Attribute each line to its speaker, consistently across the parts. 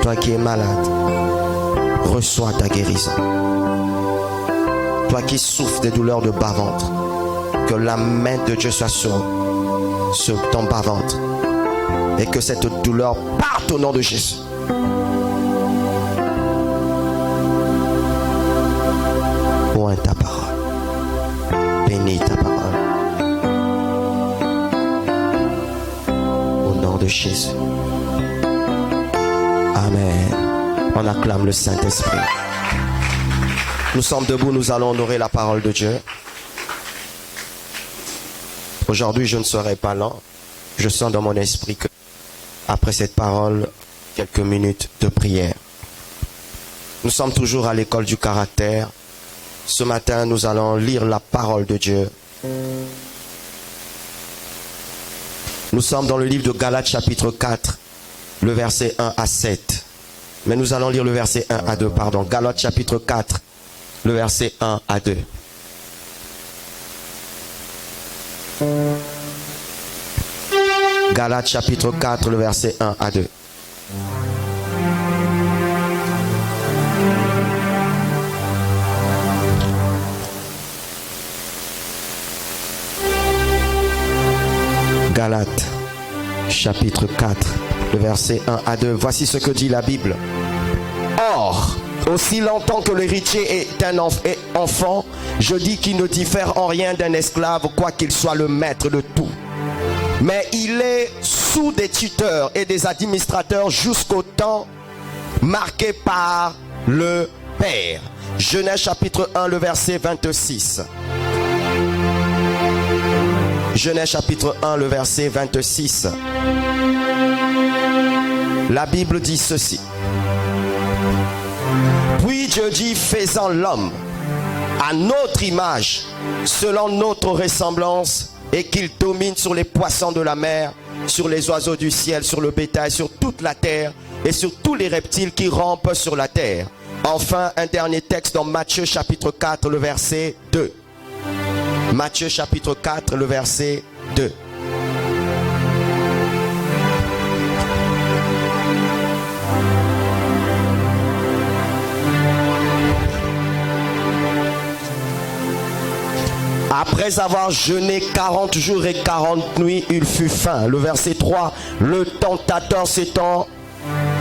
Speaker 1: Toi qui es malade, reçois ta guérison. Toi qui souffres des douleurs de bas-ventre, que la main de Dieu soit sur ton bas-ventre et que cette douleur parte au nom de Jésus. Oins ta parole. Bénis ta parole. Au nom de Jésus. Amen. On acclame le Saint-Esprit. Nous sommes debout, nous allons honorer la parole de Dieu. Aujourd'hui, je ne serai pas lent. Je sens dans mon esprit que, après cette parole, quelques minutes de prière. Nous sommes toujours à l'école du caractère. Ce matin, nous allons lire la parole de Dieu. Nous sommes dans le livre de Galates chapitre 4, le verset 1 à 7. Mais nous allons lire le verset 1 à 2, pardon. Galates chapitre 4, le verset 1 à 2. Galates chapitre 4, le verset 1 à 2. Galates chapitre 4, le verset 1 à 2. Voici ce que dit la Bible. Or, aussi longtemps que l'héritier est un enfant, je dis qu'il ne diffère en rien d'un esclave, quoiqu'il soit le maître de tout. Mais il est sous des tuteurs et des administrateurs jusqu'au temps marqué par le Père. Genèse chapitre 1, le verset 26. Genèse chapitre 1, le verset 26. La Bible dit ceci. Puis Dieu dit, faisons l'homme à notre image, selon notre ressemblance, et qu'il domine sur les poissons de la mer, sur les oiseaux du ciel, sur le bétail, sur toute la terre, et sur tous les reptiles qui rampent sur la terre. Enfin, un dernier texte dans Matthieu chapitre 4, le verset 2. Matthieu chapitre 4, le verset 2. Après avoir jeûné 40 jours et 40 nuits, il fut faim. Le verset 3, le tentateur s'étant...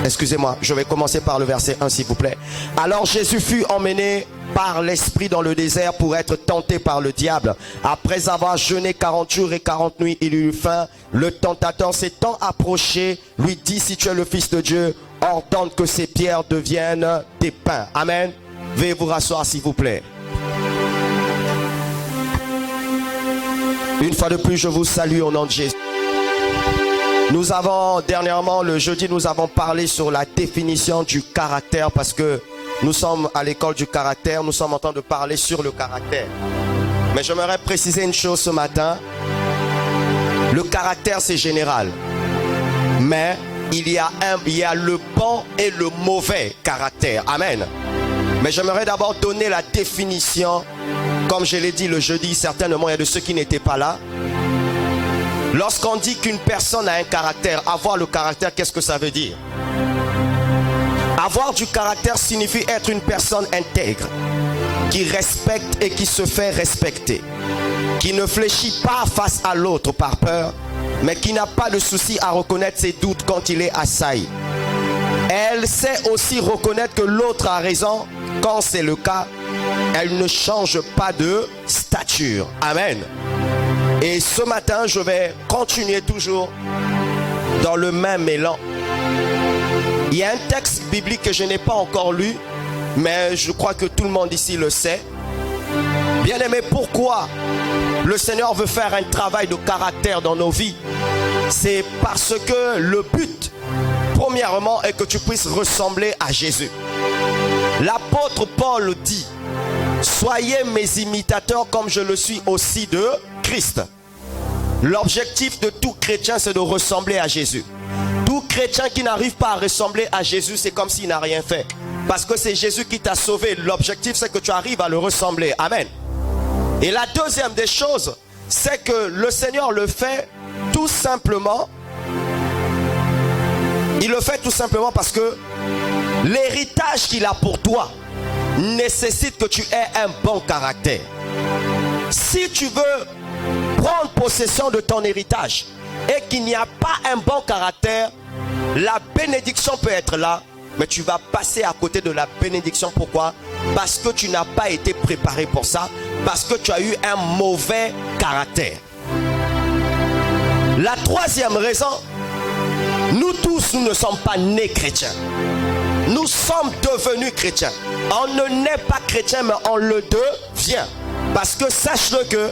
Speaker 1: Excusez-moi, je vais commencer par le verset 1 s'il vous plaît. Alors Jésus fut emmené par l'Esprit dans le désert pour être tenté par le diable. Après avoir jeûné 40 jours et 40 nuits, il eut faim. Le tentateur s'étant approché, lui dit, si tu es le Fils de Dieu, ordonne que ces pierres deviennent des pains. Amen. Veuillez vous rasseoir s'il vous plaît. Une fois de plus, je vous salue au nom de Jésus. Nous avons, dernièrement, le jeudi, nous avons parlé sur la définition du caractère parce que nous sommes à l'école du caractère, nous sommes en train de parler sur le caractère. Mais j'aimerais préciser une chose ce matin. Le caractère, c'est général. Mais il y a le bon et le mauvais caractère. Amen. Mais j'aimerais d'abord donner la définition. Comme je l'ai dit le jeudi, certainement il y a de ceux qui n'étaient pas là. Lorsqu'on dit qu'une personne a un caractère, avoir le caractère, qu'est-ce que ça veut dire? Avoir du caractère signifie être une personne intègre, qui respecte et qui se fait respecter, qui ne fléchit pas face à l'autre par peur, mais qui n'a pas de souci à reconnaître ses doutes quand il est assailli. Elle sait aussi reconnaître que l'autre a raison quand c'est le cas. Elle ne change pas de stature. Amen. Et ce matin, je vais continuer toujours dans le même élan. Il y a un texte biblique que je n'ai pas encore lu, mais je crois que tout le monde ici le sait. Bien aimé, pourquoi le Seigneur veut faire un travail de caractère dans nos vies? C'est parce que le but, premièrement, est que tu puisses ressembler à Jésus. L'apôtre Paul dit, soyez mes imitateurs comme je le suis aussi de Christ. L'objectif de tout chrétien, c'est de ressembler à Jésus. Tout chrétien qui n'arrive pas à ressembler à Jésus, c'est comme s'il n'a rien fait. Parce que c'est Jésus qui t'a sauvé. L'objectif, c'est que tu arrives à le ressembler. Amen. Et la deuxième des choses, c'est que le Seigneur le fait tout simplement. Il le fait tout simplement parce que l'héritage qu'il a pour toi nécessite que tu aies un bon caractère. Si tu veux prendre possession de ton héritage et qu'il n'y a pas un bon caractère, la bénédiction peut être là, mais tu vas passer à côté de la bénédiction. Pourquoi? Parce que tu n'as pas été préparé pour ça, parce que tu as eu un mauvais caractère. La troisième raison, nous tous, nous ne sommes pas nés chrétiens. Nous sommes devenus chrétiens. On ne naît pas chrétien, mais on le devient. Parce que sache-le que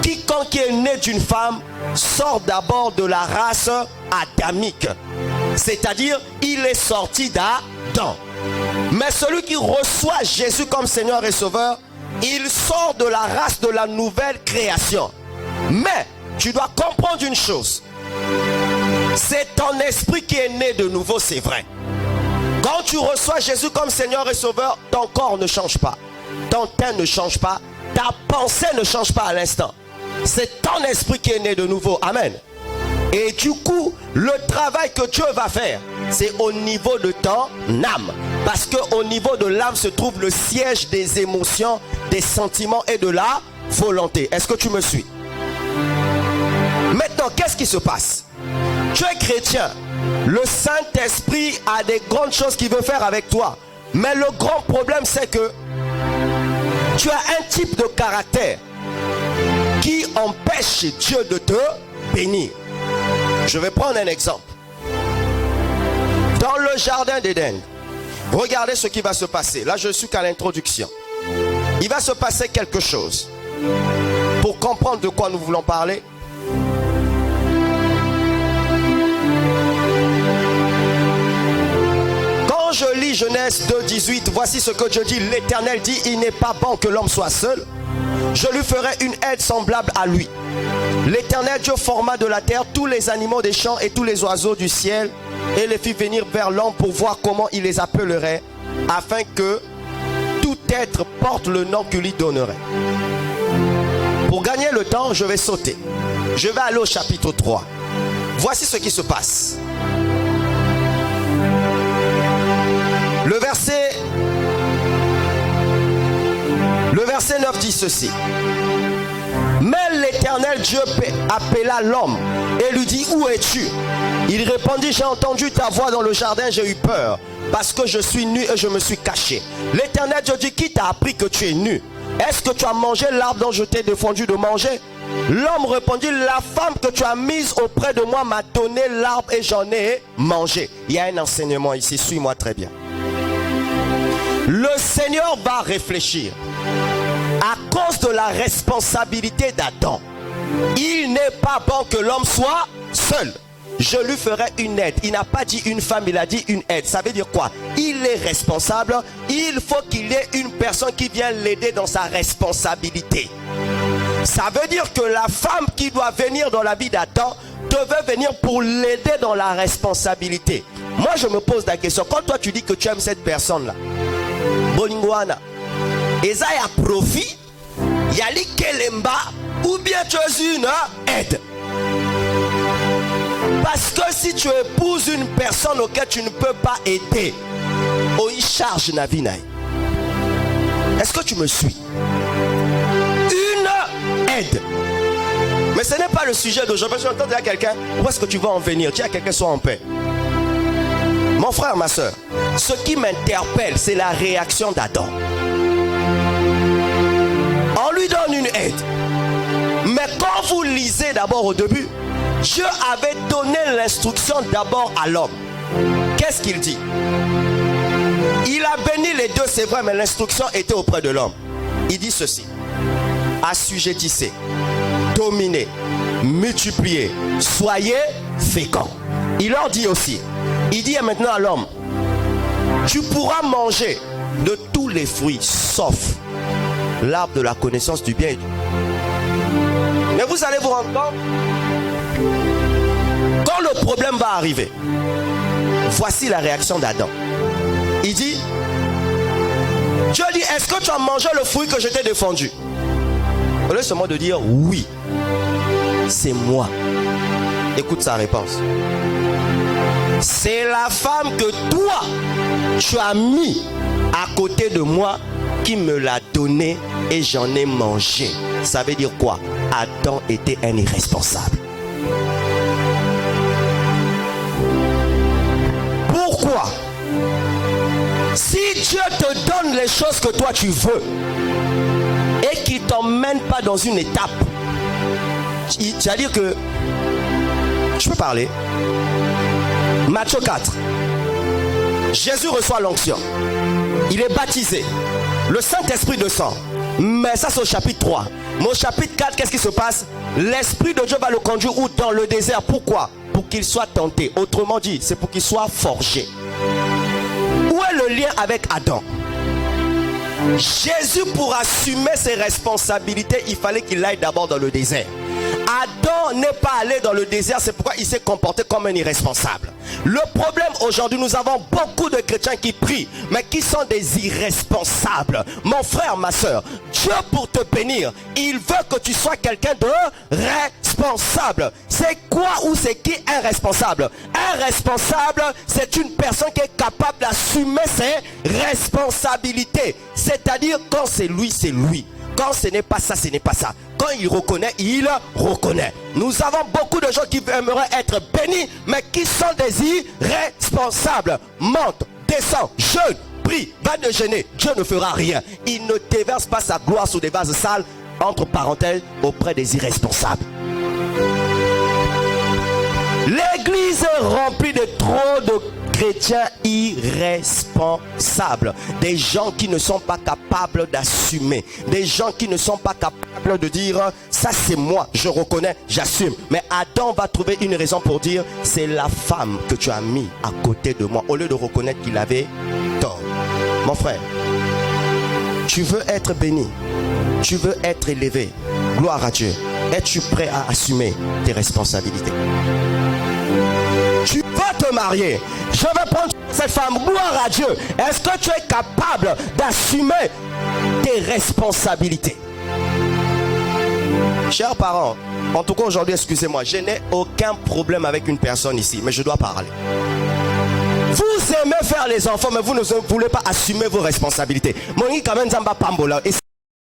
Speaker 1: quiconque est né d'une femme sort d'abord de la race adamique. C'est-à-dire, il est sorti d'Adam. Mais celui qui reçoit Jésus comme Seigneur et Sauveur, il sort de la race de la nouvelle création. Mais tu dois comprendre une chose. C'est ton esprit qui est né de nouveau, c'est vrai. Quand tu reçois Jésus comme Seigneur et Sauveur, ton corps ne change pas. Ton teint ne change pas. Ta pensée ne change pas à l'instant. C'est ton esprit qui est né de nouveau. Amen. Et du coup, le travail que Dieu va faire, c'est au niveau de ton âme. Parce qu'au niveau de l'âme se trouve le siège des émotions, des sentiments et de la volonté. Est-ce que tu me suis? Maintenant, qu'est-ce qui se passe? Tu es chrétien. Le Saint-Esprit a des grandes choses qu'il veut faire avec toi. Mais le grand problème, c'est que tu as un type de caractère qui empêche Dieu de te bénir. Je vais prendre un exemple. Dans le jardin d'Éden, regardez ce qui va se passer. Là, je suis qu'à l'introduction. Il va se passer quelque chose. Pour comprendre de quoi nous voulons parler, quand je lis Genèse 2:18, voici ce que Dieu dit. L'Éternel dit, il n'est pas bon que l'homme soit seul. Je lui ferai une aide semblable à lui. L'Éternel Dieu forma de la terre tous les animaux des champs et tous les oiseaux du ciel et les fit venir vers l'homme pour voir comment il les appellerait, afin que tout être porte le nom qu'il lui donnerait. Pour gagner le temps, je vais sauter. Je vais aller au chapitre 3. Voici ce qui se passe. Le verset 9 dit ceci. Mais l'Éternel Dieu appela l'homme et lui dit, où es-tu? Il répondit, j'ai entendu ta voix dans le jardin, j'ai eu peur, parce que je suis nu et je me suis caché. L'Éternel Dieu dit, qui t'a appris que tu es nu? Est-ce que tu as mangé l'arbre dont je t'ai défendu de manger? L'homme répondit, la femme que tu as mise auprès de moi m'a donné l'arbre et j'en ai mangé. Il y a un enseignement ici, suis-moi très bien. Le Seigneur va réfléchir. À cause de la responsabilité d'Adam, il n'est pas bon que l'homme soit seul. Je lui ferai une aide. Il n'a pas dit une femme, il a dit une aide. Ça veut dire quoi? Il est responsable. Il faut qu'il y ait une personne qui vienne l'aider dans sa responsabilité. Ça veut dire que la femme qui doit venir dans la vie d'Adam devait venir pour l'aider dans la responsabilité. Moi je me pose la question, quand toi tu dis que tu aimes cette personne là, Bolingwana, Eza ya profit, yali kelemba, ou bien tu es une aide. Parce que si tu épouses une personne auquel tu ne peux pas aider, on y charge na vie. Est-ce que tu me suis? Une aide. Mais ce n'est pas le sujet d'aujourd'hui. Je vais entendre à quelqu'un, où est-ce que tu vas en venir? Tiens, quelqu'un soit en paix. Mon frère, ma soeur, ce qui m'interpelle, c'est la réaction d'Adam. On lui donne une aide. Mais quand vous lisez d'abord au début, Dieu avait donné l'instruction d'abord à l'homme. Qu'est-ce qu'il dit? Il a béni les deux, c'est vrai, mais l'instruction était auprès de l'homme. Il dit ceci: assujettissez, dominez, multipliez, soyez féconds. Il leur dit aussi, il dit maintenant à l'homme, tu pourras manger de tous les fruits sauf l'arbre de la connaissance du bien et du mal. Mais vous allez vous rendre compte, quand le problème va arriver, voici la réaction d'Adam. Il dit, Dieu dit, est-ce que tu as mangé le fruit que je t'ai défendu? Au lieu seulement de dire oui, c'est moi. Écoute sa réponse. C'est la femme que toi, tu as mis à côté de moi qui me l'a donnée et j'en ai mangé. Ça veut dire quoi? Adam était un irresponsable. Pourquoi? Si Dieu te donne les choses que toi tu veux et qu'il ne t'emmène pas dans une étape, c'est-à-dire que, je peux parler. Matthieu 4. Jésus reçoit l'onction. Il est baptisé. Le Saint-Esprit descend. Mais ça c'est au chapitre 3. Mais au chapitre 4, qu'est-ce qui se passe? L'Esprit de Dieu va le conduire où? Dans le désert. Pourquoi? Pour qu'il soit tenté. Autrement dit, c'est pour qu'il soit forgé. Où est le lien avec Adam? Jésus, pour assumer ses responsabilités, il fallait qu'il aille d'abord dans le désert. Adam n'est pas allé dans le désert, c'est pourquoi il s'est comporté comme un irresponsable. Le problème aujourd'hui, nous avons beaucoup de chrétiens qui prient, mais qui sont des irresponsables. Mon frère, ma soeur, Dieu pour te bénir, il veut que tu sois quelqu'un de responsable. C'est quoi ou c'est qui un responsable? Un responsable, c'est une personne qui est capable d'assumer ses responsabilités. C'est-à-dire, quand c'est lui, c'est lui. Quand ce n'est pas ça, ce n'est pas ça. Quand il reconnaît, il reconnaît. Nous avons beaucoup de gens qui aimeraient être bénis, mais qui sont des irresponsables. Monte, descend, jeûne, prie, va déjeuner. Dieu ne fera rien. Il ne déverse pas sa gloire sur des vases sales, entre parenthèses, auprès des irresponsables. L'église est remplie de trop de chrétiens irresponsables, des gens qui ne sont pas capables d'assumer, des gens qui ne sont pas capables de dire ça c'est moi, je reconnais, j'assume. Mais Adam va trouver une raison pour dire c'est la femme que tu as mis à côté de moi, au lieu de reconnaître qu'il avait tort. Mon frère, tu veux être béni, tu veux être élevé, gloire à Dieu. Es-tu prêt à assumer tes responsabilités? Tu vas te marier. Je vais prendre cette femme. Gloire à Dieu. Est-ce que tu es capable d'assumer tes responsabilités? Chers parents, en tout cas aujourd'hui, excusez-moi, je n'ai aucun problème avec une personne ici, mais je dois parler. Vous aimez faire les enfants, mais vous ne voulez pas assumer vos responsabilités. Moni quand même Zamba Pambola.